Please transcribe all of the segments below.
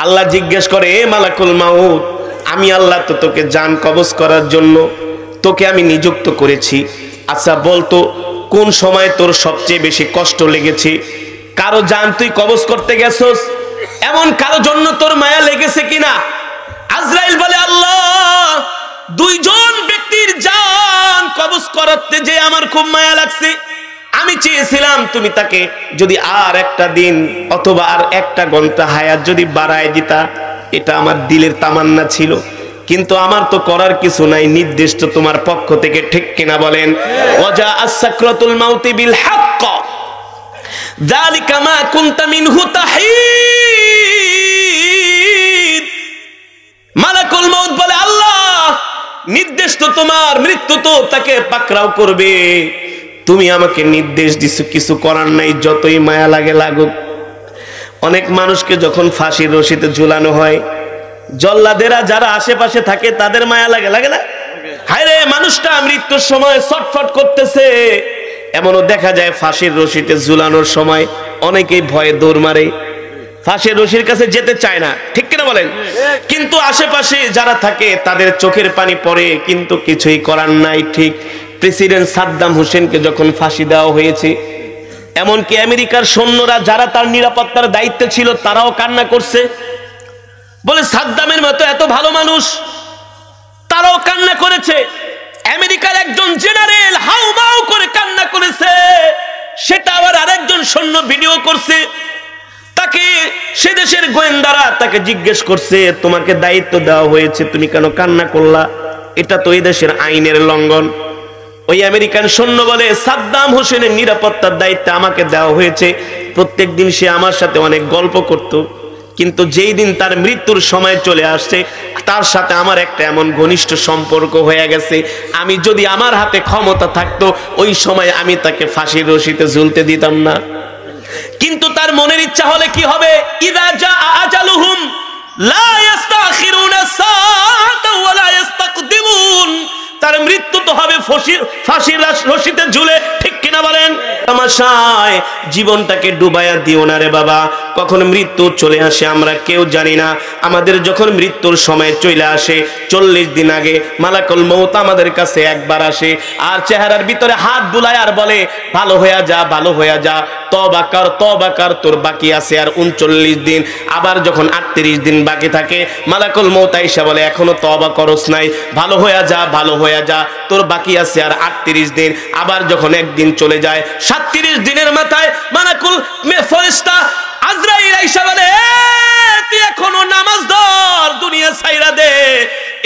আল্লাহ জিজ্ঞেস করে, এ মালাকুল মাউত, আমি আল্লাহ তো তোকে জান কবজ করার জন্য তোকে আমি নিযুক্ত করেছি। আচ্ছা বলতো কোন সময় তোর সবচেয়ে বেশি কষ্ট লেগেছে? কারো জান তুই কবজ করতে গেছস, এমন কারো জন্য তোর মায়া লেগেছে কিনা? আজরাইল বলে, আল্লাহ, দুইজন ব্যক্তির জান কবজ করাতে যে আমার খুব মায়া লাগছে। আমি চেয়েছিলাম তুমি তাকে যদি আর একটা দিন অথবা আর একটা ঘন্টা হায়াত যদি বাড়ায় দিতা, এটা আমার দিলের তামান্না ছিল, কিন্তু আমার তো করার কিছু নাই, নির্দেশ তো তোমার পক্ষ থেকে, ঠিক কিনা বলেন? ওয়াজা আস-সাকরাতুল মাউতি বিল হক যালিকা মা কুনতা মিনহু তাহিদ। মালাকুল মাউত বলে, আল্লাহ, নির্দেশ তো তোমার, মৃত্যু তো তাকে পাকড়াও করবে, তুমি আমাকে নির্দেশ দিছো, কিছু করার নাই, যতই মায়া লাগে লাগুক। অনেক মানুষকে যখন ফাঁসির রশিতে ঝুলানো হয়, জল্লাদেরা যারা আশেপাশে থাকে তাদের মায়া লাগে, লাগে না? হায় রে, মানুষটা মৃত্যুর সময় ছটফট করতেছে। এমনও দেখা যায় ফাঁসির রশিতে ঝুলানোর সময় অনেকেই ভয়ে দৌড় মারে, ফাঁসির রশির কাছে যেতে চায় না, ঠিক কিনা বলেন? কিন্তু আশেপাশে যারা থাকে তাদের চোখের পানি পড়ে, কিন্তু কিছুই করার নাই। ঠিক প্রেসিডেন্ট সাদ্দাম হোসেনকে যখন ফাঁসি দেওয়া হয়েছে, এমনকি আমেরিকার সৈন্যরা যারা তার নিরাপত্তার দায়িত্বে ছিল তারাও কান্না করছে, বলে সাদ্দামের মতো এত ভালো মানুষ, তারাও কান্না করেছে। আমেরিকার একজন জেনারেল হাউমাউ করে কান্না করেছে, সেটা আবার আরেকজন সৈন্য ভিডিও করছে। তাকে সে দেশের গোয়েন্দারা তাকে জিজ্ঞেস করছে, তোমাকে দায়িত্ব দেওয়া হয়েছে, তুমি কেন কান্না করলা? এটা তো এই দেশের আইনের লঙ্ঘন। ওই আমেরিকান সৈন্য বলে, সাদ্দাম হোসেনের নিরাপত্তার দায়িত্ব আমাকে দেওয়া হয়েছে, প্রত্যেক দিন সে আমার সাথে অনেক গল্প করত, কিন্তু যেই দিন তার মৃত্যুর সময় চলে আসছে, তার সাথে আমার একটা এমন ঘনিষ্ঠ সম্পর্ক হয়ে গেছে, আমি যদি আমার হাতে ক্ষমতা থাকতো ওই সময় আমি তাকে ফাঁসির রশিতে ঝুলতে দিতাম না। কিন্তু তার মনের ইচ্ছা হলে কি হবে? ইযা জাআ আজালুহুম লা ইস্তাখিরুনা সাআতা ওয়া লা ইস্তাকদিমুন। তার মৃত্যু তো হবে ফাঁসির রশিতে ঝুলে, ঠিক কিনা বলেন? তামাশায় জীবনটাকে ডুবাইয়া দিও না রে বাবা, কখন মৃত্যু চলে আসে আমরা কেউ জানি না। আমাদের যখন মৃত্যুর সময় চলে আসে 40 দিন আগে মালাকুল মউত আমাদের কাছে একবার আসে, আর চেহারার ভিতরে হাত বুলায় আর বলে, ভালো হয়ে যা, ভালো হয়ে যা, তওবা কর, তওবা কর, তোর বাকি আছে আর 39 দিন। আবার যখন 38 দিন বাকি থাকে, মালাকুল মউত আইসা বলে, এখনো তওবা করস নাই, ভালো হয়ে যা, ভালো হয়ে যা, তোর বাকি আছে আর 38 দিন। আবার যখন একদিন চলে যায়, 37 দিনের মাথায় মালাকুল ফেরেশতা আজরাইল আইসা বলে, তুই এখনো নামাজ ধর, দুনিয়া ছাইরা দে।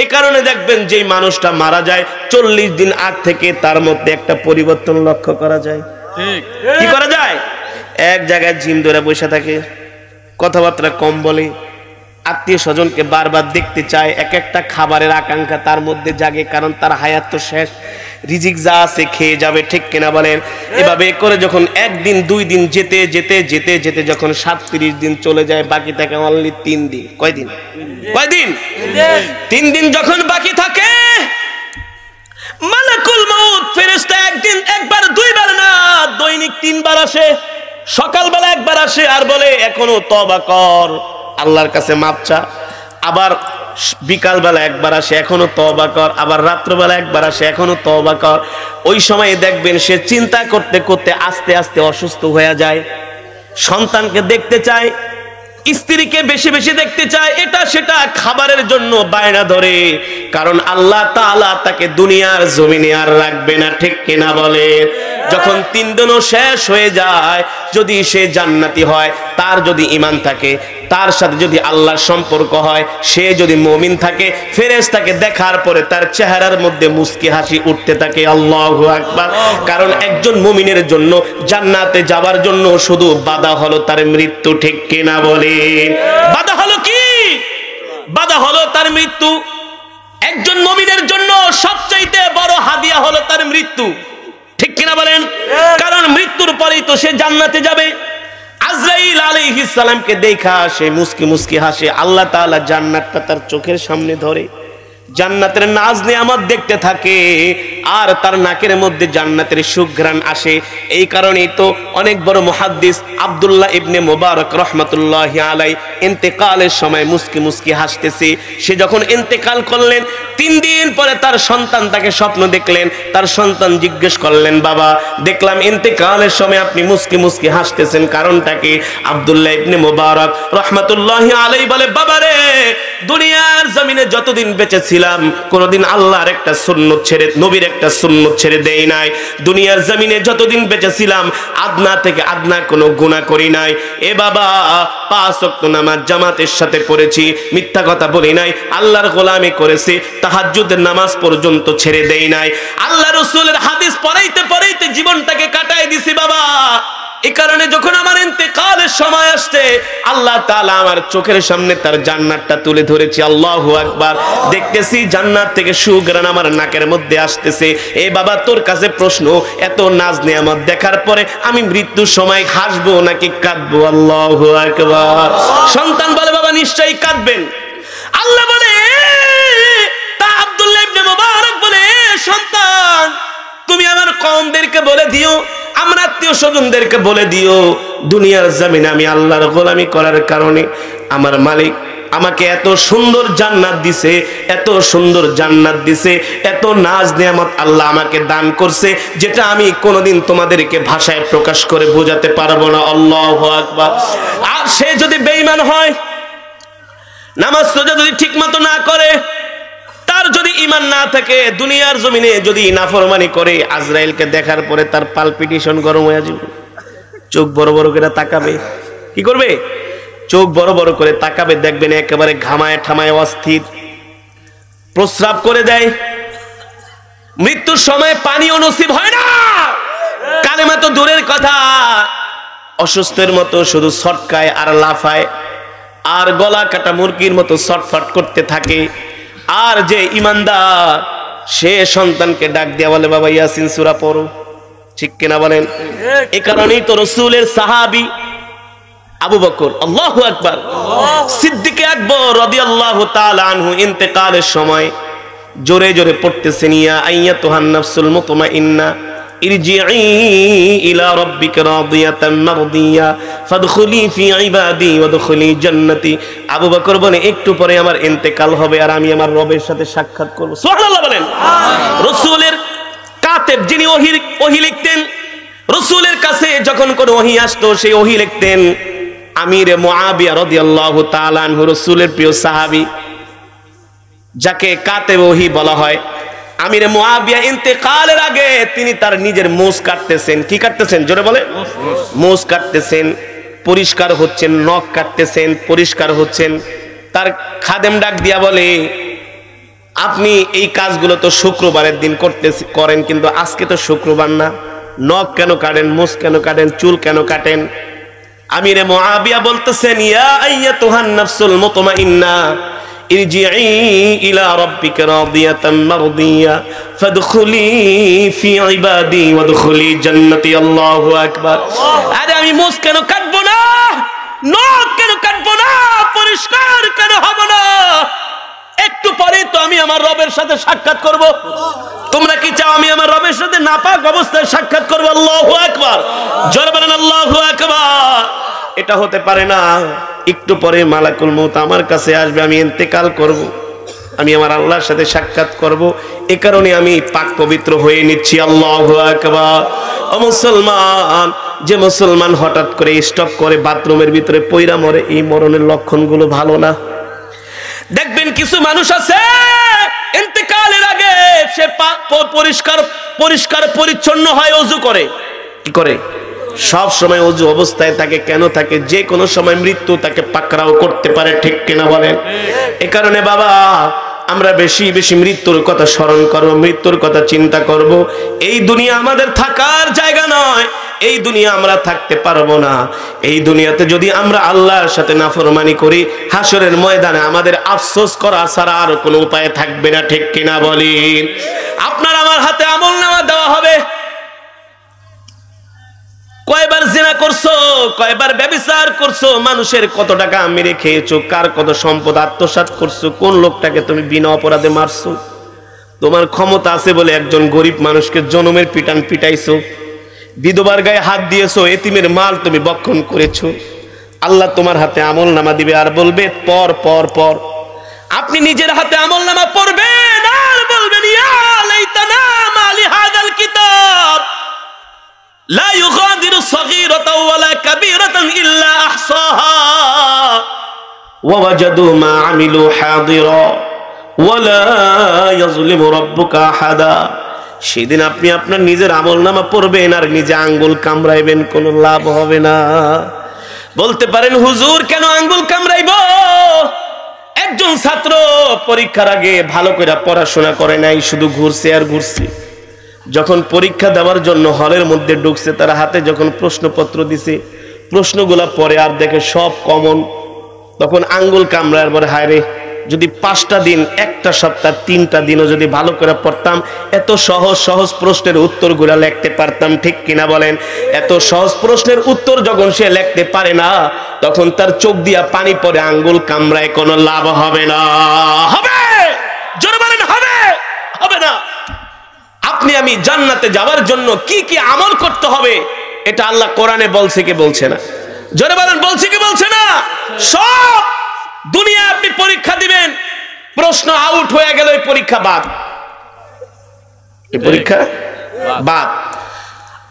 এই কারণে দেখবেন যেই মানুষটা মারা যায় 40 দিন আগ থেকে তার মধ্যে একটা পরিবর্তন লক্ষ্য করা যায়। ঠিক কি করা যায়? এক জায়গায় জিম ধরে বসে থাকে, কথাবার্তা কম বলে, আত্মীয় স্বজনকে বারবার দেখতে চায়, এক একটা খাবারের আকাঙ্ক্ষা তার মধ্যে জাগে, কারণ তার হায়াত তো শেষ, রিজিক যা আছে খেয়ে যাবে, ঠিক কিনা বলেন? এভাবে করে যখন একদিন 2 দিন যেতে যেতে যেতে যেতে যখন 37 দিন চলে যায়, বাকি থাকে অনলি 3 দিন। কয়দিন? 3 দিন যখন বাকি থাকে, মালাকুল মউত ফেরেশতা একদিন একবার, 2 বার না, দৈনিক 3 বার আসে। সকালবেলা একবার আসে আর বলে, এখনো তওবা কর, আল্লাহর কাছে মাপ চা। আবার বিকালবেলা একবার আসে, এখনো তওবা কর। আবার রাত্রবেলা একবার আসে, এখনো তওবা কর। ওই সময় দেখবেন সে চিন্তা করতে করতে আস্তে আস্তে অসুস্থ হয়ে যায়, সন্তানকে দেখতে চায়, স্ত্রীকে বেশি বেশি দেখতে চায়, এটা সেটা খাবারের জন্য বায়না ধরে, কারণ আল্লাহ তাআলা তাকে দুনিয়ার জমিনে আর রাখবে না, ঠিক কিনা বলে? যখন 3 দিনও শেষ হয়ে যায়, যদি সে জান্নাতি হয়, তার যদি ঈমান থাকে, তার সাথে যদি আল্লাহর সম্পর্ক হয়, সে যদি মুমিন থাকে, ফেরেশতাকে দেখার পরে তার চেহারার মধ্যে মুস্কি হাসি উঠতে থাকে। আল্লাহু আকবার। কারণ একজন মুমিনের জন্য জান্নাতে যাবার জন্য শুধু বাধা হলো তার মৃত্যু, ঠিক কিনা বলেন? বাধা হলো কি? বাধা হলো তার মৃত্যু। একজন মুমিনের জন্য সবচাইতে বড় হাদিয়া হলো তার মৃত্যু, ঠিক কিনা বলেন? কারণ মৃত্যুর পরেই তো সে জান্নাতে যাবে। আজরাইল আলাইহিস সালামকে দেখা সে মুস্কি মুস্কি হাসে, আল্লাহ তাআলা জান্নাতটা তার চোখের সামনে ধরে। জান্নাতের নাজ নিয়ামত দেখতে থাকে আর তার নাকের মধ্যে জান্নাতের সুঘ্রাণ আসে। এই কারণেই তো অনেক বড় মুহাদ্দিস আব্দুল্লাহ ইবনে মুবারক রাহমাতুল্লাহি আলাইহি ইন্তেকালের সময় মুস্কি মুস্কি হাসতেছে। সে যখন ইন্তেকাল করলেন 3 দিন পরে তার সন্তান তাকে স্বপ্ন দেখলেন। তার সন্তান জিজ্ঞেস করলেন, বাবা দেখলাম ইন্তেকালের সময় আপনি মুস্কি মুস্কি হাসতেছেন, কারণটা কি? আব্দুল্লাহ ইবনে মুবারক রাহমাতুল্লাহি আলাইহি বলে, বাবা রে, দুনিয়ার জমিনে যতদিন বেঁচে ছিলাম কোনদিন আল্লাহর একটা সুন্নত ছেড়ে, নবীর একটা সুন্নত ছেড়ে দেই নাই। দুনিয়ার জমিনে যতদিন বেঁচে ছিলাম আদনা থেকে আদনা কোনো গুনাহ করি নাই। এ বাবা 5 ওয়াক্ত নামাজ জামাতের সাথে পড়েছি, মিথ্যা কথা বলি নাই, আল্লাহর গোলামি করেছি, তাহাজ্জুদের নামাজ পর্যন্ত ছেড়ে দেই নাই। আল্লাহ রাসূলের হাদিস পড়াইতে পড়াইতে জীবনটাকে কাটাই দিছি বাবা। এই কারণে যখন আমার ইন্তেকালের সময় আসছে আল্লাহ তাআলা আমার চোখের সামনে তার জান্নাতটা তুলে ধরেছে। আল্লাহু আকবার। দেখতেছি জান্নাত থেকে সুঘ্রাণ আমার নাকের মধ্যে আসতেছে। এ বাবা তোর কাছে প্রশ্ন, এত নাজ নিয়ামত দেখার পরে আমি মৃত্যুর সময় হাসবো নাকি কাঁদবো? আল্লাহু আকবার। সন্তান বলে, বাবা নিশ্চয়ই কাঁদবেন। আল্লাহ বলে, তা আব্দুল্লাহ ইবনে মুবারক বলে, সন্তান তুমি আমার কওমদেরকে বলে দিও, আমরা আত্মীয় স্বজনদেরকে বলে দিও, দুনিয়ার জমিনে আমি আল্লাহর গোলামি করার কারণে আমার মালিক আমাকে এত সুন্দর জান্নাত দিছে, এত সুন্দর জান্নাত দিছে, এত নাজ নিয়ামত আল্লাহ আমাকে দান করছে, যেটা আমি কোনোদিন তোমাদেরকে ভাষায় প্রকাশ করে বোঝাতে পারবো না। আল্লাহু আকবার। আর সে যদি বেঈমান হয়, নামাজ রোজা যদি ঠিক মতো না করে, তার যদি ঈমান না থাকে, দুনিয়ার জমিনে যদি নাফরমানি করে, আজরাইলকে দেখার পরে তার পালপিটেশন গরম হয়ে যাবে, চোখ বড় বড় করে তাকাবে। কি করবে? চোখ বড় বড় করে তাকাবে, দেখবেন একেবারে ঘামায় ঠামায় অস্থির, প্রস্রাব করে দেয়। মৃত্যুর সময় পানিও নসিব হয় না, কালেমা তো দূরের কথা, অসুস্থের মতো শুধু ছটকায় আর লাফায় আর গলা কাটা মুরগির মতো ছটফট করতে থাকে। আর যে ইমানদার সে সন্তানকে ডাক দিয়া বলে, বাবা ইয়াসিন সূরা পড়ো। ঠিক কিনা বলেন? এই কারণেই তো রাসূলের সাহাবী আবু বকর, আল্লাহু আকবার, সিদ্দিক আকবর রাদিয়াল্লাহু তাআলা আনহু ইন্তেকালের সময় জোরে জোরে পড়তেছেন, ইয়া আইয়াতুহান নাফসুল মুতমাইন্না ইরজিই ইলা রাব্বিকা রাদিয়াতাম মারদিয়া ফাদখুলি ফি ইবাদি ওয়াদখুলি জান্নাতি। আবু বকর বলে, একটু পরে আমার ইন্তেকাল হবে আর আমি আমার রবের সাথে সাক্ষাৎ করব। সুবহানাল্লাহ বলেন। রাসূলের কাতেব যিনি ওহী লিখতেন, রাসূলের কাছে যখন কোনো ওহী আসতো সেই ওহী লিখতেন আমিরে মুআবিয়া রাদিয়াল্লাহু তাআলা আনহু, রাসূলের প্রিয় সাহাবী, যাকে কাতেব ওহী বলা হয়। আমিরে মুআবিয়া ইন্তেকালের আগে তিনি তার নিজের মুছ কাটতেছেন। কি কাটতেছেন? জোরে বলে। মুছ কাটতেছেন, পরিষ্কার হচ্ছেন, নখ কাটতেছেন, পরিষ্কার হচ্ছেন। তার খাদেম ডাক দিয়া বলে, আপনি এই কাজগুলো তো শুক্রবারের দিন করেন, কিন্তু আজকে তো শুক্রবার না, নখ কেন কাটেন, মুছ কেন কাটেন, চুল কেন কাটেন? আমিরে মুআবিয়া বলতেছেন, ইয়া আইয়াতুহান নাফসুল মুতমাইন্না ইরজিই ইলা রাব্বিকা রাদিয়াতাম মারদিয়া ফাদখুলি ফি ইবাদি ওয়াদখুলি জান্নাতি। আল্লাহু আকবার। আরে আমি মুছ কেন কাটবো না, নখ কেন কাটবো না, পরিষ্কার কেন হব না? একটু পরে তো আমি আমার রবের সাথে সাক্ষাৎ করব। তোমরা কি চাও আমি আমার রবের সাথে নাপাক অবস্থায় সাক্ষাৎ করব? আল্লাহু আকবার। জোরে বলেন আল্লাহু আকবার। এটা হতে পারে না। একটু পরে মালাকুল মউত আমার কাছে আসবে, আমি ইন্তেকাল করব, আমি আমার আল্লাহর সাথে সাক্ষাৎ করব। এই কারণে আমি পাক পবিত্র হয়ে নিচ্ছি। আল্লাহু আকবার। ও মুসলমান, যে মুসলমান হঠাৎ করে স্টক করে বাথরুমের ভিতরে পয়রা মরে, এই মরণের লক্ষণগুলো ভালো না। দেখবেন কিছু মানুষ আছে ইন্তেকালের আগে সে পরিষ্কার পরিচ্ছন্ন হয়, ওযু করে। কি করে? সব সময় ওযু অবস্থায় থাকে। কেন থাকে? যে কোনো সময় মৃত্যু তাকে পাকড়াও করতে পারে। ঠিক কিনা বলেন? এই কারণে বাবা আমরা বেশি বেশি মৃত্যুর কথা স্মরণ করব, মৃত্যুর কথা চিন্তা করব। এই দুনিয়া আমাদের থাকার জায়গা নয়, এই দুনিয়া আমরা থাকতে পারবো না। এই দুনিয়াতে যদি আমরা আল্লাহর সাথে নাফরমানি করি, হাসরের ময়দানে আমাদের আফসোস করা ছাড়া আর কোনো উপায় থাকবে না। ঠিক কিনা বলেন? আপনার আমার হাতে আমলনামা দেওয়া হবে, কয়বার জিনা করছো, কয়বার ব্যভিচার করছো, মানুষের কত টাকা মেরে খেয়েছো, কার কত সম্পদ আত্মসাৎ করছো, কোন লোকটাকে তুমি বিনা অপরাধে মারছো। তোমার ক্ষমতা আছে বলে একজন গরিব মানুষকে জনমের পিটান পিটাইছো, বিধবার গায়ে হাত দিয়েছো, এতিমের মাল তুমি বক্ষণ করেছো। আল্লাহ তোমার হাতে আমলনামা দিবে আর বলবে পর পর পর। আপনি নিজের হাতে আমলনামা পড়বেন আর বলবেন ইয়া লাইতানা মা লিহাদাল কিতাব লা ইউগাদিরু সগীরাতাও ওয়ালা কাবীরাতান ইল্লা আহসাহা ওয়া ওয়াজাদু মা আমিলু হাদিরা ওয়ালা ইয়াজলিমু রাব্বুকা আহাদা। সেদিন আপনি আপনার নিজের আমলনামা পড়বেন আর নিজে আঙ্গুল কামড়াইবেন, কোনো লাভ হবে না। বলতে পারেন হুজুর কেন আঙ্গুল কামড়াইব? একজন ছাত্র পরীক্ষার আগে ভালো করে পড়াশোনা করে নাই, শুধু ঘুরছে আর ঘুরছে। যখন পরীক্ষা দেওয়ার জন্য হলের মধ্যে ঢুকছে, তার হাতে যখন প্রশ্নপত্র দিছে, প্রশ্নগুলা পড়ে আর দেখে সব কমন, তখন আঙ্গুল কামড়ার পরে হায় রে, যদি 5টা দিন, একটা সপ্তাহ, 3টা দিনও যদি ভালো করে পড়তাম, এত সহজ সহজ প্রশ্নের উত্তরগুলা লিখতে পারতাম। ঠিক কিনা বলেন? এত সহজ প্রশ্নের উত্তর যখন সে লিখতে পারে না, তখন তার চোখ দিয়া পানি পড়ে, আঙ্গুল কামড়ায়, কোনো লাভ হবে না। হবে? জোরে বলেন হবে? হবে না। আপনি আমি জান্নাতে যাওয়ার জন্য কি কি আমল করতে হবে, এটা আল্লাহ কোরআনে বলছে কি বলছে না? জোরে বলেন বলছে কি বলছে না? সব দুনিয়া আপনি পরীক্ষা দিবেন, প্রশ্ন আউট হয়ে গেল, এই পরীক্ষা বাদ, এই পরীক্ষা বাদ।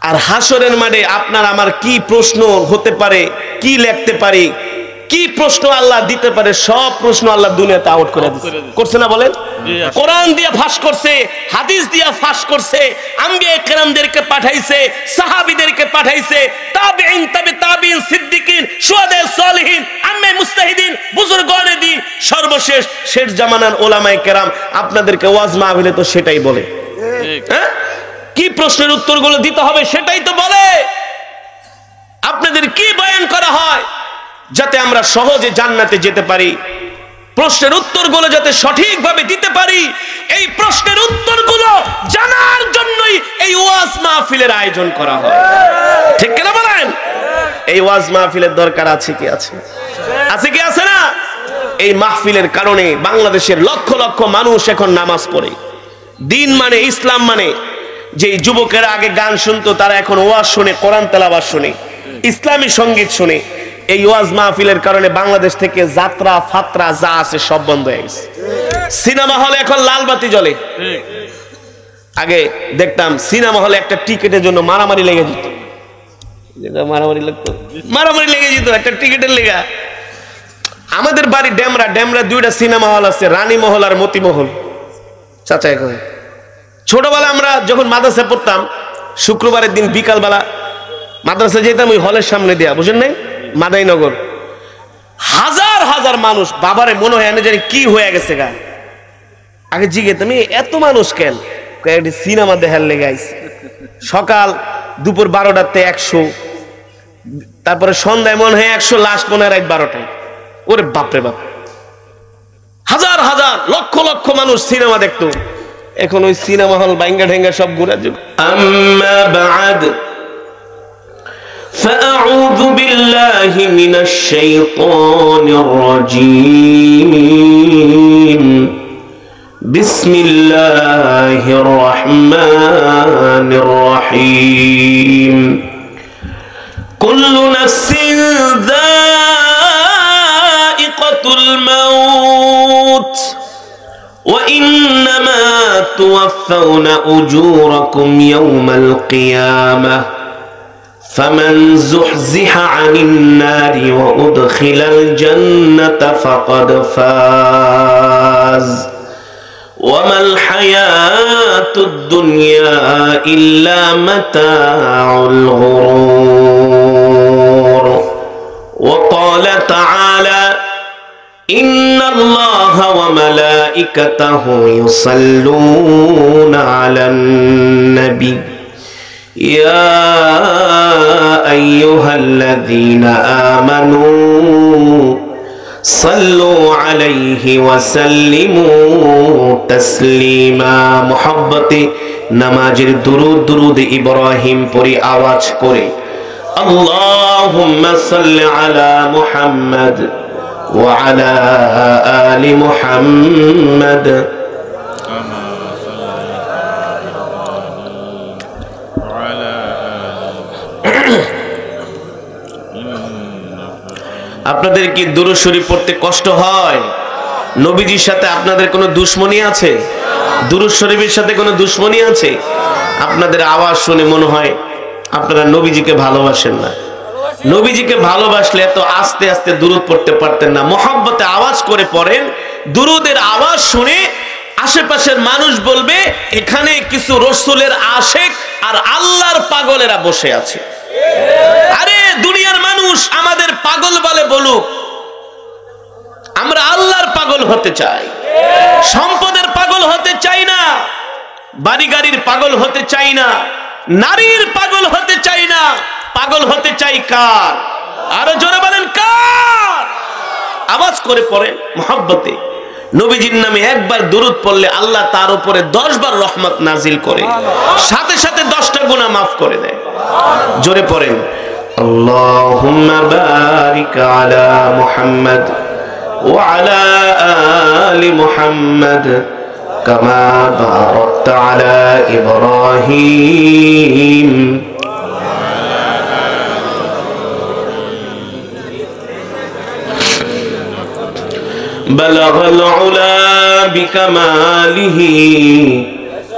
আর হাসরের মাঠে আপনার আমার কি প্রশ্ন হতে পারে, কি লিখতে পারি, কি প্রশ্ন আল্লাহ দিতে পারে, সব প্রশ্ন আল্লাহ দুনিয়াতে আউট করে দিচ্ছে। করছে না বলেন? কোরআন দিয়ে ফাঁস করছে, হাদিস দিয়ে ফাঁস করছে, আম্বিয়া কেরামদেরকে পাঠাইছে, সাহাবীদেরকে পাঠাইছে, তাবেঈন, তাবে তাবেঈন, সিদ্দিকিন, শুহাদা সালিহিন, আম্মে মুস্তাহিদিন, বুজুর্গানে দিন, সর্বশেষ শেষ জামানার ওলামায়ে কেরাম আপনাদেরকে ওয়াজ মাহফিলে তো সেটাই বলে। হ্যাঁ, কি প্রশ্নের উত্তরগুলো দিতে হবে সেটাই তো বলে। আপনাদের কি বয়ান করা হয় যাতে আমরা সহজে জান্নাতে যেতে পারি, প্রশ্নের উত্তরগুলো যাতে সঠিকভাবে দিতে পারি, এই প্রশ্নের উত্তরগুলো জানার জন্যই এই ওয়াজ মাহফিলের আয়োজন করা হয়। ঠিক কিনা বলেন? এই ওয়াজ মাহফিলের দরকার আছে কি আছে? আছে কি আছে না? এই মাহফিলের কারণে বাংলাদেশের লক্ষ লক্ষ মানুষ এখন নামাজ পড়ে। দিন মানে, ইসলাম মানে, যে যুবকেরা আগে গান শুনতো তারা এখন ওয়াজ শুনে, কোরআন তেলাওয়াত শুনে, ইসলামী সঙ্গীত শুনে। এই ওয়াজ মাহফিলের কারণে বাংলাদেশ থেকে যাত্রা ফাত্রা যা আছে সব বন্ধ হয়ে গেছে। সিনেমা হলে এখন লাল বাতি জ্বলে। আগে দেখতাম সিনেমা হলে একটা টিকিটের জন্য মারামারি লেগে যেত, মারামারি লাগতো, মারামারি লেগে যেত একটা টিকিটের লেগা। আমাদের বাড়ি ডেমরা, ডেমরা 2টা সিনেমা হল আছে, রানীমহল আর মতিমহল। চাচা এখন ছোটবেলা আমরা যখন মাদ্রাসা পড়তাম, শুক্রবারের দিন বিকালবেলা মাদ্রাসা যেতাম ওই হলের সামনে দিয়া, বুঝেন নাই, মাদাইনগর। হাজার হাজার মানুষ, বাবারে মনে হয় না জানি কি হয়ে গেছে গা। আগে জিগে তুমি এত মানুষ কেন? একটি সিনেমা দেখার লেগে আইছে। সকাল দুপুর 12টাতে 100, তারপরে সন্ধ্যায় মনে হয় 100, লাস্ট মনে হয় রাত 12টায়। ওরে বাপরে বাপ, হাজার হাজার লক্ষ লক্ষ মানুষ সিনেমা দেখতো। এখন ওই সিনেমা হল ভাঙ্গা ঢেঙ্গা সব ঘুরে যুগ। আম্মা বা'দ فأعوذ بالله من الشيطان الرجيم بسم الله الرحمن الرحيم كل نفس ذائقة الموت وإنما توفون أجوركم يوم القيامة فمن زحزح عن النار وأدخل الجنة فقد فاز وما الحياة الدنيا إلا متاع الغرور وقال تعالى إن الله وملائكته يصلون على النبي يا أيها الذين آمنوا صلوا عليه وسلموا تسليما محبت نمازের দুরুদ দুরুদ ইব্রাহিম পড়ি আওয়াজ করে আল্লাহুম্মা সাল্লি আলা মুহাম্মাদ ওয়া আলা আলি মুহাম্মাদ আপনাদের কি দুরূদ শরীফ পড়তে কষ্ট হয়? নবীজির সাথে আপনাদের কোনো দুশ্মনী আছে? দুরূদ শরীফের সাথে কোনো দুশ্মনী আছে? আপনাদের আওয়াজ শুনে মনে হয় আপনারা নবীজিকে ভালোবাসেন না। নবীজিকে ভালোবাসলে এত আস্তে আস্তে দুরূদ পড়তে পারতেন না। মহব্বতে আওয়াজ করে পড়েন। দুরূদের আওয়াজ শুনে আশেপাশের মানুষ বলবে এখানে কিছু রাসূলের আশিক আর আল্লাহর পাগলেরা বসে আছে। আরে দুনিয়ার মানুষ আমাদের পাগল বলে বলুক, আমরা আল্লাহর পাগল হতে চাই, সম্পদের পাগল হতে চাই না, বাড়ি গাড়ির পাগল হতে চাই না, নারীর পাগল হতে চাই না। পাগল হতে চাই কার? আরো জোরে বলেন কার? আওয়াজ করে পড়েন মহব্বতে। নবীজির নামে একবার দুরূদ পড়লে আল্লাহ তার উপরে 10 বার রহমত নাজিল করে, সাথে সাথে 10টা গুনাহ মাফ করে দেয়। জোরে পড়েন আল্লাহুম্মা বারিক আলা মুহাম্মাদ ওয়া আলা আলি মুহাম্মাদ কামা বারাকতা আলা ইব্রাহিম بلغ العلا بكماله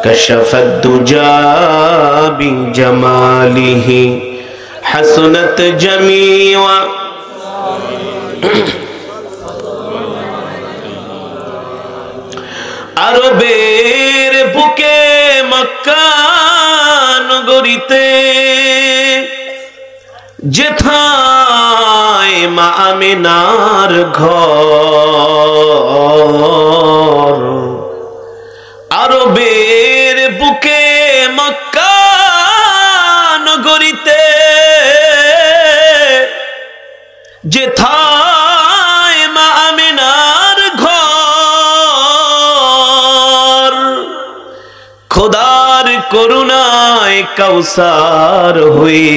كشف الدجى بجماله حسنت جميع আরবের বুকে মক্কা নগরীতে যেথায় মা আমিনার ঘর, আরবের বুকে মক্কা নগরীতে যেথায় মা আমিনার ঘর, খোদার করুণায় কাউসার হয়ে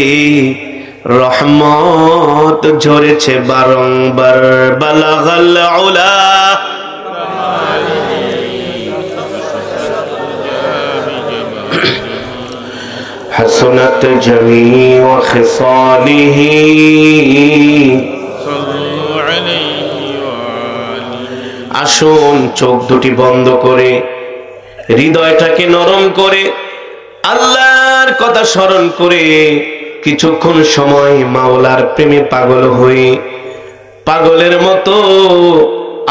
রহমত ঝরেছে বারংবার। বালাগাল উলা হাসনাত জামিউ খিসালিহি আসুন চোখ দুটি বন্ধ করে হৃদয়টাকে নরম করে আল্লাহর কথা স্মরণ করে কিছুক্ষণ সময় মাওলার প্রেমে পাগল হয়ে পাগলের মতো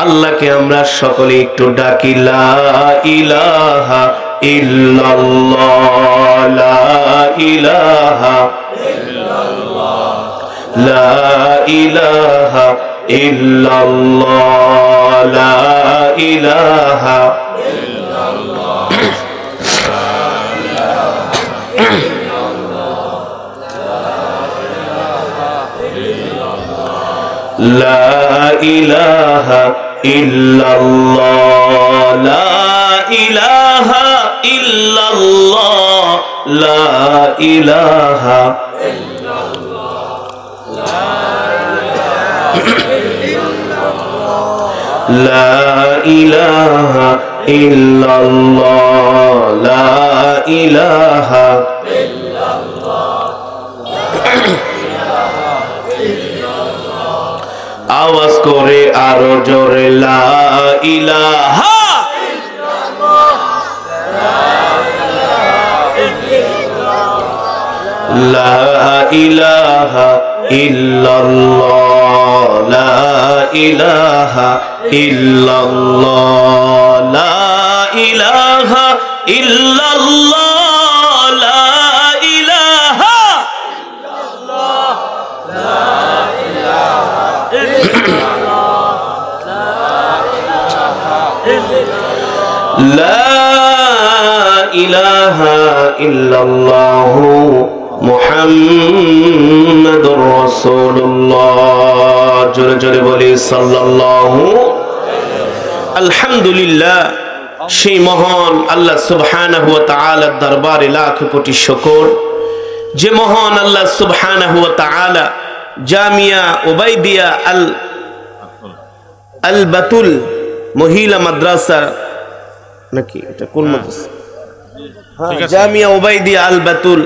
আল্লাহকে আমরা সকলে একটু ডাকি। লা ইলাহা ইল্লাল্লাহ, লা ইলাহা ইল্লাল্লাহ, লা ইলাহা ইল্লাল্লাহ, লা ইলাহা ইল্লাল্লাহ, লা ইলাহা ইল্লাল্লাহ, লা ইলাহা ইল্লাল্লাহ, লা ইলাহা লা ইলাহা ইল্লাল্লাহ, লা ইলাহা আওয়াজ করে আরো জোরে লা ইলাহা লা ইলাহা ইল্লাল্লাহ, লা ইলাহা ইল্লাল্লাহ, লা ইলাহা ইল্লাল্লাহ, লা ইলাহা ইল্লাল্লাহ, লা ইলাহা ইল্লাল্লাহ মুহাম্মাদুর রাসূলুল্লাহ। জোরে জোরে বলি সাল্লাল্লাহু। আলহামদুলিল্লাহ, সেই মহান আল্লাহ সুবহানাহু ওয়া তাআলার দরবারে লাখ কোটি শুকর যে মহান আল্লাহ সুবহানাহু ওয়া তাআলা জামিয়া উবাইদিয়া আল বাতুল মহিলা মাদ্রাসা, নাকি এটা কোন মাদ্রাসা? জামিয়া উবাইদিয়া আল বাতুল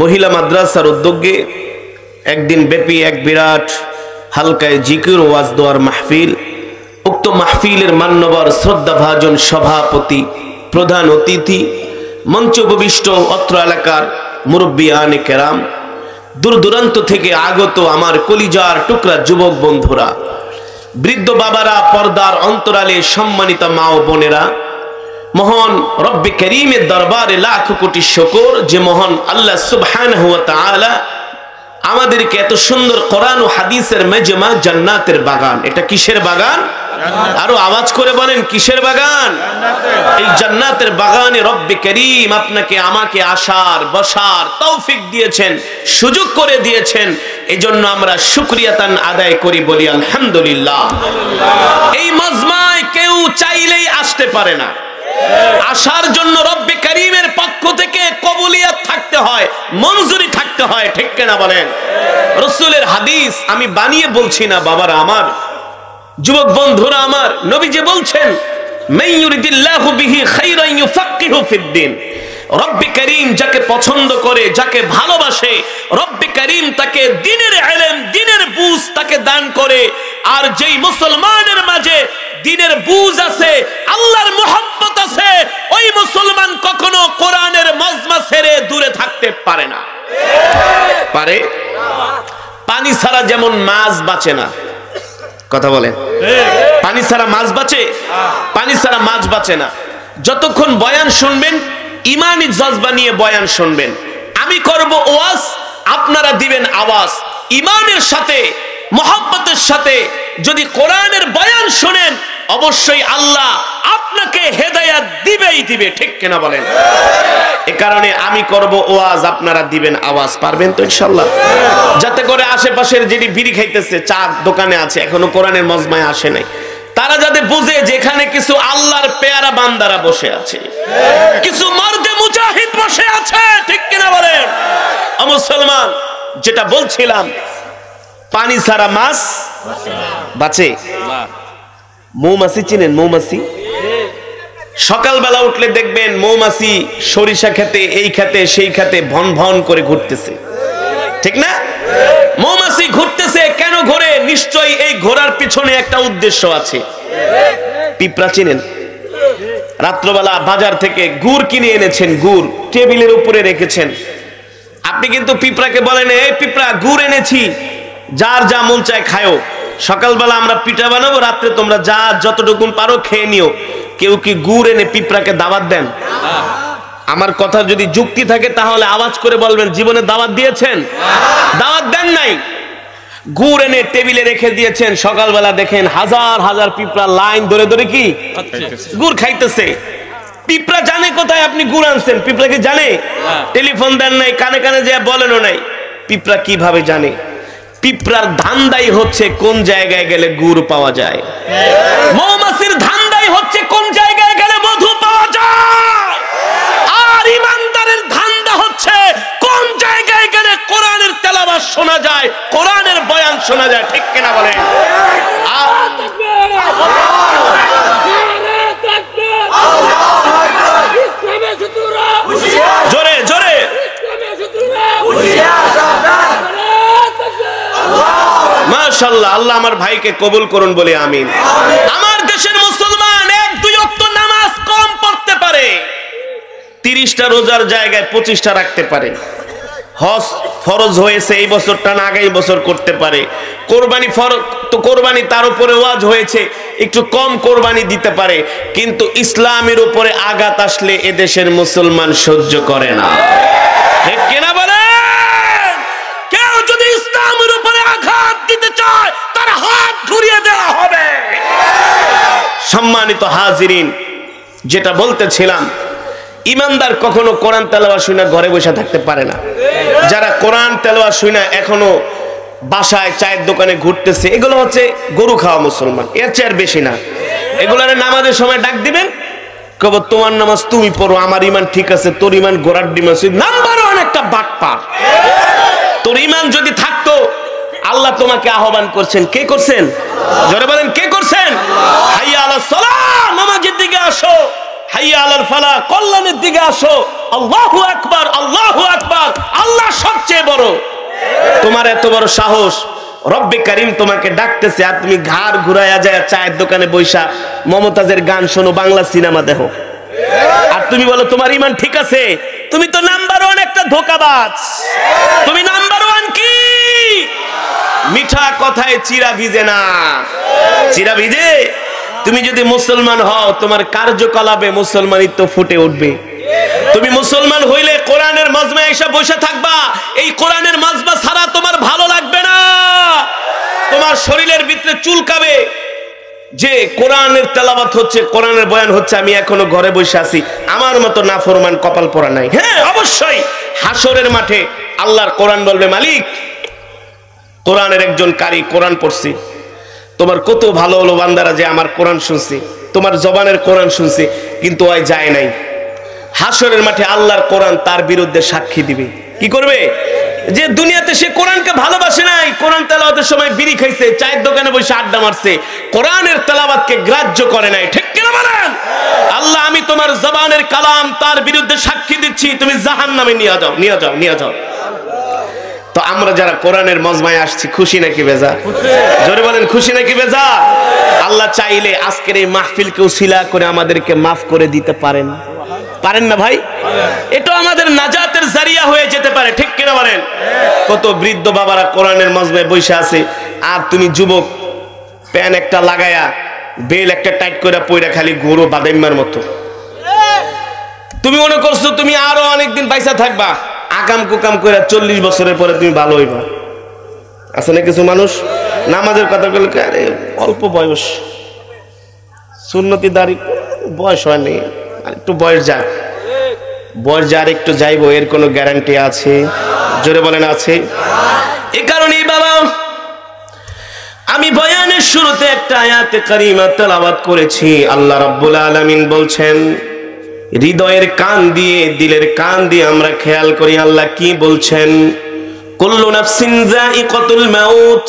মহিলা মাদ্রাসার উদ্যোগে একদিন ব্যাপী এক বিরাট হালকায় জিকির ও ওয়াজ দোয়ার মাহফিল। উক্ত মাহফিলের মান্যবর শ্রদ্ধাভাজন সভাপতি, প্রধান অতিথি, মঞ্চ উপবিষ্ট অত্র এলাকার মুরব্বিয়ানে কেরাম, দূর দূরান্ত থেকে আগত আমার কলিজার টুকরা যুবক বন্ধুরা, বৃদ্ধ বাবারা, পর্দার অন্তরালে সম্মানিত মা ও বোনেরা, মহান রব্বে করিমের দরবারে লাখ কোটি শুকর যে মহান আল্লাহ সুবহানাহু ওয়া তাআলা আমাদেরকে এত সুন্দর কোরআন ও হাদিসের মেজমা, জান্নাতের বাগান। এটা কিসের বাগান? আরো আওয়াজ করে বলেন, কিসের বাগান? এই জান্নাতের বাগানে রব্বে করিম আপনাকে আমাকে আসার বসার তৌফিক দিয়েছেন, সুযোগ করে দিয়েছেন। এজন্য আমরা শুকরিয়াতান আদায় করি, বলি আলহামদুলিল্লাহ। এই মাজমায় কেউ চাইলেই আসতে পারে না, আসার জন্য রব্বে করিমের পক্ষ থেকে কবুলিয়াত থাকতে হয়, মঞ্জুরি থাকতে হয়, ঠিক কিনা বলেন? রাসূলের হাদিস আমি বানিয়ে বলছি না বাবারা আমার, যুবক বন্ধুরা আমার, নবীজি বলছেন মান ইউরিদিল্লাহু বিহি খাইরান ইউফাক্কিহু ফিদ্দিন। রব্বে করিম যাকে পছন্দ করে, যাকে ভালোবাসে, রব্বে করিম তাকে দ্বীনের ইলম, দ্বীনের বুঝ তাকে দান করে। আর যেই মুসলমানের মাঝে দ্বীনের বুঝ আছে, আল্লাহর মুহাব্বত আছে, ওই মুসলমান কখনো কোরআনের মজমা ছেড়ে দূরে থাকতে পারে না। পারে? পানি ছাড়া যেমন মাছ বাঁচে না, কথা বলেন, পানি ছাড়া মাছ বাঁচে? পানি ছাড়া মাছ বাঁচে না। যতক্ষণ বয়ান শুনবেন ইমানি জজবা নিয়ে বয়ান শুনবেন। আমি করব ওয়াজ, আপনারা দিবেন আওয়াজ। ইমানের সাথে, মুহাব্বতের সাথে যদি কোরআনের বয়ান শুনেন, অবশ্যই আল্লাহ আপনাকে হেদায়েত দিবেই দিবে, ঠিক কিনা বলেন? এ কারণে আমি করব ওয়াজ, আপনারা দিবেন আওয়াজ। পারবেন তো ইনশাআল্লাহ? যাতে করে আশেপাশের যিনি বিড়ি খাইতেছে, চার দোকানে আছে, এখনো কোরআনের মজমায় আসে নাই, তারা যাতে বুঝে যেখানে কিছু আল্লাহর পেয়ারা বান্দারা বসে আছে, কিছু মর্দে মুজাহিদ বসে আছে, ঠিক কিনা বলেন? মুসলমান, যেটা বলছিলাম, পানি ছাড়া মাছ বাঁচে। মৌমাছি চিনেন? মৌমাছি সকালবেলা উঠলে দেখবেন মৌমাছি সরিষা খেতে, এই খেতে, সেই খেতে ভন ভন করে ঘুরতেছে, ঠিক না? মৌমাছি ঘুরতেছে, কেন ঘোরে? নিশ্চয়ই এই ঘোরার পিছনে একটা উদ্দেশ্য আছে। পিঁপড়া চিনেন? রাত্রবেলা বাজার থেকে গুড় কিনে এনেছেন, গুড় টেবিলের উপরে রেখেছেন। আপনি কিন্তু পিঁপড়াকে বলেন, এই পিঁপড়া গুড় এনেছি, যার যা মন চায় খায়ও। সকালবেলা আমরা পিঠা বানাবো, রাত্রে তোমরা যা যতটুকুন পারো খেয়ে নিও। কেউ কি গুড় এনে পিঁপড়াকে দাওয়াত দেন? আমার কথা যদি যুক্তি থাকে তাহলে আওয়াজ করে বলবেন, জীবনে দাওয়াত দিয়েছেন? দাওয়াত দেন নাই। গুড় এনে টেবিলে রেখে দিয়েছেন, সকালবেলা দেখেন হাজার হাজার পিঁপড়া লাইন ধরে ধরে কি গুড় খাইতেছে। পিঁপড়া জানে কোথায় আপনি গুড় আনছেন? পিঁপড়াকে জানে? টেলিফোন দেন নাই, কানে কানে যে বলেনও নাই। পিঁপড়া কিভাবে জানে? পিঁপড়ার ধান্দাই হচ্ছে কোন জায়গায় গেলে গুড় পাওয়া যায়। মৌমাছির ধান্দাই হচ্ছে কোন জায়গায় গেলে মধু পাওয়া যায়। আর ইমানদারের ধান্দা হচ্ছে কোন জায়গায় গেলে কোরআনের তেলাওয়াত শোনা যায়, কোরআনের বয়ান শোনা যায়, ঠিক কিনা বলেন? জোরে জোরে মাশাআল্লাহ। আল্লাহ আমার ভাইকে কবুল করুন, বলে আমিন। আমার দেশের মুসলমান 1-2 ওয়াক্ত নামাজ কম পড়তে পারে, 30টা রোজার জায়গায় 25টা রাখতে পারে। হজ ফরজ হয়েছে এই বছরটা না আগামী বছর করতে পারে। কোরবানি ফরজ তো কোরবানি, তার উপরে ওয়াজ হয়েছে, একটু কম কোরবানি দিতে পারে। কিন্তু ইসলামের উপরে আঘাত আসলে এদেশের মুসলমান সহ্য করে না, ঠিক কিনা বলেন? কেউ যদি ইসলামের উপরে আঘাত দিতে চায়, তার হাত ঘুরিয়ে দেওয়া হবে। সম্মানিত হাজিরিন, যেটা বলতেছিলাম, ইমানদার কখনো কোরআন তেলাওয়াত শুনে ঘরে বসে থাকতে পারে না। যারা কোরআন তেলাওয়াত শুনে এখনো বাসায় চায়ের দোকানে ঘুরতেছে, এগুলো হচ্ছে গরু খাওয়া মুসলমান, এর চেয়ে আর বেশি না। এগুলোর নামাজের সময় ডাক দিবেন, কব তোমার নামাজ তুমি পড়ো, আমার ইমান ঠিক আছে, তোর ইমান গোড়ার ডিম আছে। নাম্বার ওয়ান একটা বাটপার। তোর ইমান যদি থাকতো, আল্লাহ তোমাকে আহ্বান করছেন। কে করছেন? জোরে বলেন, কে করছেন? হাইয়া আলাস সালাহ, নামাজের দিকে আসো। হাইয়া আলাল ফালাহ, কল্যাণের দিকে আসো। আল্লাহু আকবার, আল্লাহু আকবার, আল্লাহ সবচেয়ে বড়। তোমার এত বড় সাহস, রব্বে কারীম তোমাকে ডাকতেছে, আর তুমি ঘাড় ঘুরাইয়া যায় চায়ের দোকানে বৈশা মমতাজের গান শোনো, বাংলা সিনেমা দেখো, আর তুমি বলো তোমার ইমান ঠিক আছে। তুমি তো নাম্বার ওয়ান একটা ধোঁকাবাজ। তুমি নাম্বার ওয়ান কি? মিঠা কথায় চিরা ভিজে না। চিরা ভিজে? তুমি যদি মুসলমান হও, তোমার কার্যকলাপে মুসলমানিত্ব ফুটে উঠবে। তুমি মুসলমান হইলে কোরআনের মাজমায় এসে বসে থাকবা। এই কোরআনের মাজমা ছাড়া তোমার ভালো লাগবে না। তোমার শরীরের ভিতরে চুলকাবে যে কোরআনের তেলাওয়াত হচ্ছে, কোরআনের বয়ান হচ্ছে, আমি এখনো ঘরে বসে আছি, আমার মতো নাফরমান কপাল পরা নাই। হ্যাঁ, অবশ্যই হাসরের মাঠে আল্লাহর কোরআন বলবে, মালিক কোরআনের একজন কারি কোরআন পড়ছি, তোমার কত ভালো হলো বান্দারা যে আমার কোরআন শুনছে, তোমার জবানের কোরআন শুনছে, কিন্তু ওই যায় নাই। হাসরের মাঠে আল্লাহর কোরআন তার বিরুদ্ধে সাক্ষী দিবে। কি করবে? যে দুনিয়াতে সে কোরআনকে ভালোবাসে নাই, কোরআন তেলাওয়াতের সময় বিড়ি খাইছে, চায়ের দোকানে বসে আড্ডা মারছে, কোরআনের তেলাওয়াতকে গ্রাহ্য করে নাই। ঠিক কিনা বলেন? আল্লাহ, আমি তোমার জবানের কালাম তার বিরুদ্ধে সাক্ষী দিচ্ছি, তুমি জাহান্নামে নিয়ে যাও, নিয়ে যাও, নিয়ে যাও। তো আমরা যারা কোরআনের মজমায় আসছি, খুশি নাকি বেজা? জোরে বলেন, খুশি নাকি বেজা? আল্লাহ চাইলে আজকের এই মাহফিলকে উসিলা করে আমাদেরকে মাফ করে দিতে পারেন। পারেন না ভাই? এটা আমাদের নাজাতের জারিয়া হয়ে যেতে পারে। ঠিক কিনা বলেন? কত বৃদ্ধ বাবারা কোরআনের মজমায় বসে আছে, আর তুমি যুবক প্যান একটা লাগায়া বেল একটা টাইট করে পয়রা খালি ঘুরো বাদাইম্মার মতো। তুমি মনে করছো তুমি আরো অনেকদিন পয়সা থাকবা, আকাম কুকাম করে 40 বছরের পরে তুমি ভালো হইবা। আছে না কিছু মানুষ নামাজের কথা বলে, আরে অল্প বয়স, সুন্নতি দাড়ি, বয়স হয়নি, আর একটু বয়স যাক, বয়স যার একটু যাইবো, এর কোনো গ্যারান্টি আছে? জোরে বলেন, আছে? এ কারণেই বাবা আমি বয়ানের শুরুতে একটা আয়াতে কারিমা তেলাওয়াত করেছি। আল্লাহ রাব্বুল আলামিন বলছেন, হৃদয়ের কান দিয়ে, দিলের কান দিয়ে আমরা খেয়াল করি আল্লাহ কি বলছেন। কুল্লু নাফসিন যায়িকাতুল মাউত,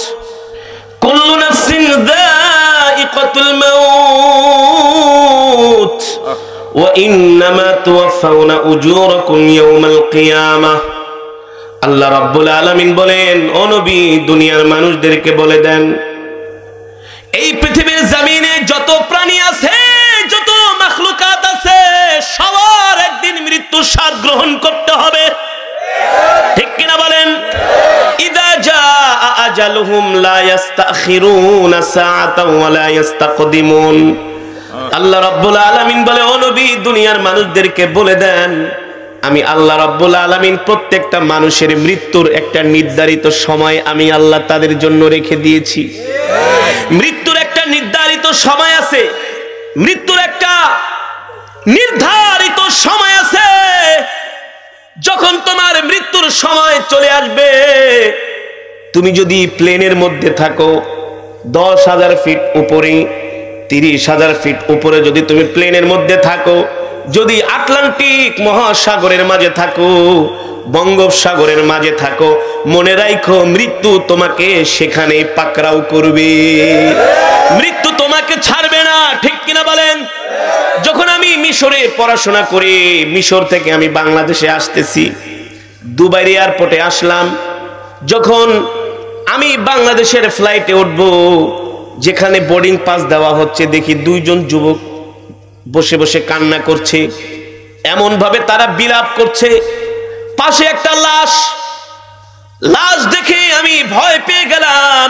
কুল্লু নাফসিন যায়িকাতুল মাউত ওয়া ইন্নামা তুওয়াফাউনা উজুরাকুম ইয়াওমাল কিয়ামাহ। আল্লাহ রাব্বুল আলামিন বলেন, ও নবী, দুনিয়ার মানুষদেরকে বলে দেন, এই পৃথিবীর জমিনে যত প্রাণী আছে, যত মাখলুকাত আছে, সবার একদিন মৃত্যুর স্বাদ গ্রহণ করতে হবে। ঠিক কিনা বলেন? ইদা জাআ আজালুহুম লা ইস্তাখিরুনা সাআতাও ওয়া লা ইস্তাকদিমুন। আল্লাহ রাব্বুল আলামিন বলে, ও নবী, দুনিয়ার মানুষদেরকে বলে দেন, আমি আল্লাহ রাব্বুল আলামিন প্রত্যেকটা মানুষের মৃত্যুর একটা নির্ধারিত সময় আমি আল্লাহ তাদের জন্য রেখে দিয়েছি। মৃত্যুর একটা নির্ধারিত সময় আছে, মৃত্যুর একটা নির্ধারিত সময় আছে। যখন তোমার মৃত্যুর সময় চলে আসবে, তুমি যদি প্লেনের মধ্যে থাকো 10,000 ফিট উপরে, 30,000 ফিট উপরে যদি তুমি প্লেনের মধ্যে থাকো, যদি আটলান্টিক মহাসাগরের মাঝে থাকো, বঙ্গোপসাগরের মাঝে থাকো, মনে রাখো মৃত্যু তোমাকে সেখানে পাকড়াও করবে, মৃত্যু তোমাকে ছাড়বে না। ঠিক কিনা বলেন? যখন আমি মিশরে পড়াশোনা করি, মিশর থেকে আমি বাংলাদেশে আসতেছি, দুবাই এয়ারপোর্টে আসলাম। যখন আমি বাংলাদেশের ফ্লাইটে উঠব, যেখানে বোর্ডিং পাস দেওয়া হচ্ছে, দেখি 2 জন যুবক বসে বসে কান্না করছে, এমন ভাবে তারা বিলাপ করছে। পাশে একটা লাশ, লাশ দেখে আমি ভয় পেয়ে গেলাম।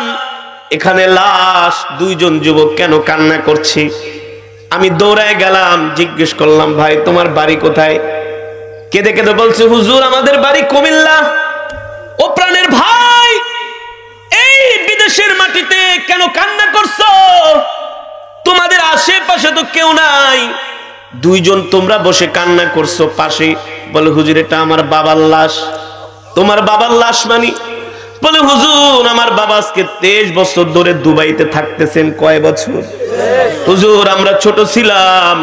এখানে লাশ, 2 জন যুবক কেন কান্না করছে? আমি দৌড়ায় গেলাম, জিজ্ঞেস করলাম, ভাই তোমার বাড়ি কোথায়? কেঁদে কেঁদে বলছে, হুজুর আমাদের বাড়ি কুমিল্লা। ও প্রাণের ভাই, এই বিদেশের মাটিতে কেন কান্না করছো? তোমাদের আশেপাশে তো কেউ নাই, 2 জন তোমরা বসে কান্না করছো পাশে। বলে, হুজুর এটা আমার বাবার লাশ। তোমার বাবার লাশ মানি? বলে, হুজুর আমার বাবা আজকে 23 বছর ধরে দুবাইতে থাকতেছেন। কয় বছর? হুজুর আমরা ছোট ছিলাম,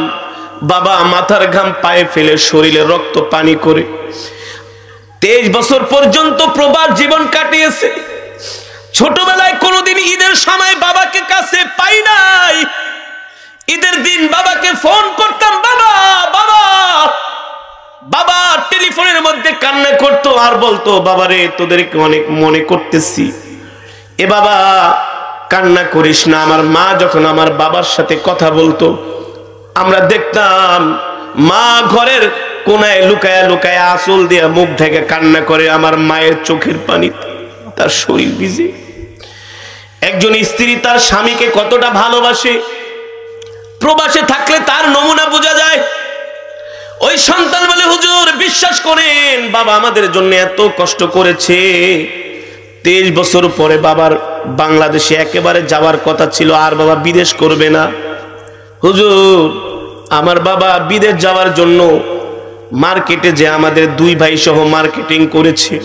বাবা মাথার ঘাম পায়ে ফেলে শরীরে রক্ত পানি করে 23 বছর পর্যন্ত প্রবাস জীবন কাটিয়েছে। ছোটবেলায় কোনোদিন ঈদের সময় বাবাকে কাছে পাই নাই। ঈদের দিন বাবাকে ফোন করতাম, বাবা বাবা বাবা, টেলিফোনের মধ্যে কান্না করতো আর বলতো, বাবারে তোদেরকে অনেক মনে করতেছি। এ বাবা কান্না করিস না। আমার মা যখন আমার বাবার সাথে কথা বলতো, আমরা দেখতাম মা ঘরের কোনায় লুকায়া লুকায়া আঁচল দিয়ে মুখ ঢেকে কান্না করে। আমার মায়ের চোখের পানি তার শরীর ভিজে। একজন স্ত্রী তার স্বামীকে কতটা ভালোবাসে, প্রবাসে থাকলে তার নমুনা বোঝা যায়। ওই সন্তান বলে, হুজুর বিশ্বাস করেন, বাবা আমাদের জন্য এত কষ্ট করেছে। 23 বছর পরে বাবার বাংলাদেশে একেবারে যাওয়ার কথা ছিল, আর বাবা বিদেশ করবে না। হুজুর আমার বাবা বিদেশ যাওয়ার জন্য মার্কেটে যে আমাদের 2 ভাই সহ মার্কেটিং করেছে।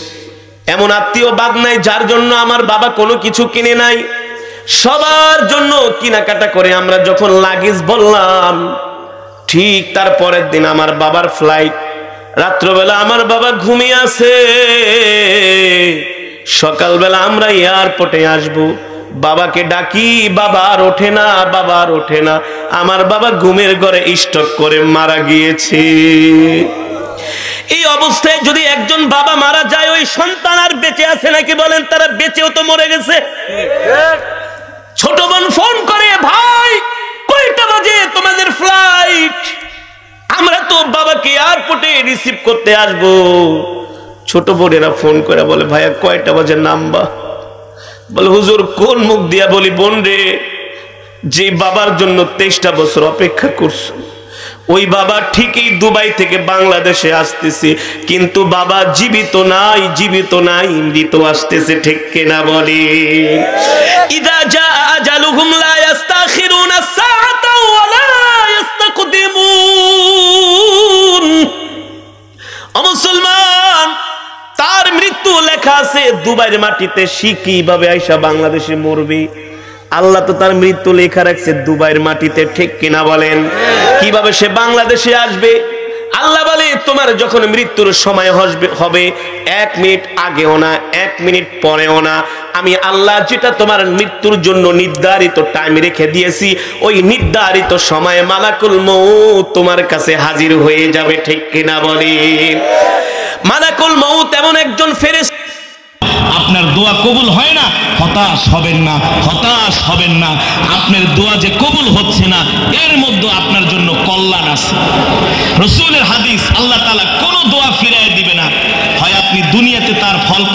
এমন আত্মীয় বাদ নাই যার জন্য আমার বাবা কোনো কিছু কিনে নাই। সবার জন্য কেনাকাটা করে আমরা যখন লাগেজ বললাম, ঠিক তার পরের দিন আমার বাবার ফ্লাইট। রাত্রবেলা আমার বাবা ঘুমিয়ে আছে, সকালবেলা আমরা এয়ারপোর্টে আসব। বাবাকে ডাকি, বাবা আর ওঠে না, বাবা আর ওঠে না। আমার বাবা ঘুমের ঘরে স্ট্রোক করে মারা গিয়েছে। এই অবস্থায় যদি একজন বাবা মারা যায়, ওই সন্তান আর বেঁচে আছে নাকি বলেন? তারা বেঁচেও তো মরে গেছে। ছোট বোন ফোন করে, ভাই কয়টা বাজে তোমাদের ফ্লাইট? আমরা তো বাবাকে এয়ারপোর্টে রিসিভ করতে আসবো। ছোট বোনেরা ফোন করে বলে, ভাইয়া কয়টা বাজে নামবা? বলে, হুজুর কোন মুখ দিয়া বলি বোন রে, যে বাবার জন্য 23টা বছর অপেক্ষা করছো, ওই বাবা ঠিকই দুবাই থেকে বাংলাদেশে আসতেছে, কিন্তু বাবা জীবিত নাই, জীবিত নাই, মৃত আসতেছে। ঠিক কিনা বলি? ইদা জা আজালুহুম লা ইস্তাখিরুনা সাআতাও ওয়া লা ইস্তাকদিমুন। ও মুসলমান, তার মৃত্যু লেখা আছে দুবাইয়ের মাটিতে। সে কিভাবে আইসা বাংলাদেশে মরবে? আল্লাহ তো তার মৃত্যু লেখা রাখছে দুবাইয়ের মাটিতে। ঠিক কিনা বলেন? কিভাবে সে বাংলাদেশে আসবে? আল্লাহ বলে, তোমার যখন মৃত্যুর সময় হবে, 1 মিনিট আগেও না, 1 মিনিট পরেও না, আমি আল্লাহ যেটা তোমার মৃত্যুর জন্য নির্ধারিত টাইম রেখে দিয়েছি, ওই নির্ধারিত সময়ে মালাকুল মউত তোমার কাছে হাজির হয়ে যাবে। ঠিক কিনা বলেন? মালাকুল মউত এমন একজন ফেরেশতা। আপনার দোয়া কবুল হয় না, হতাশ হবেন না, হতাশ হবেন না। আপনার দোয়া যে কবুল হচ্ছে না, এর মধ্যে আপনার জন্য কল্যাণ আছে। রাসূলের হাদিস, আল্লাহ তাআলা কোনো দোয়া ফিরায় দিবে না। হয় আপনি দুনিয়াতে তার ফল পাবেন।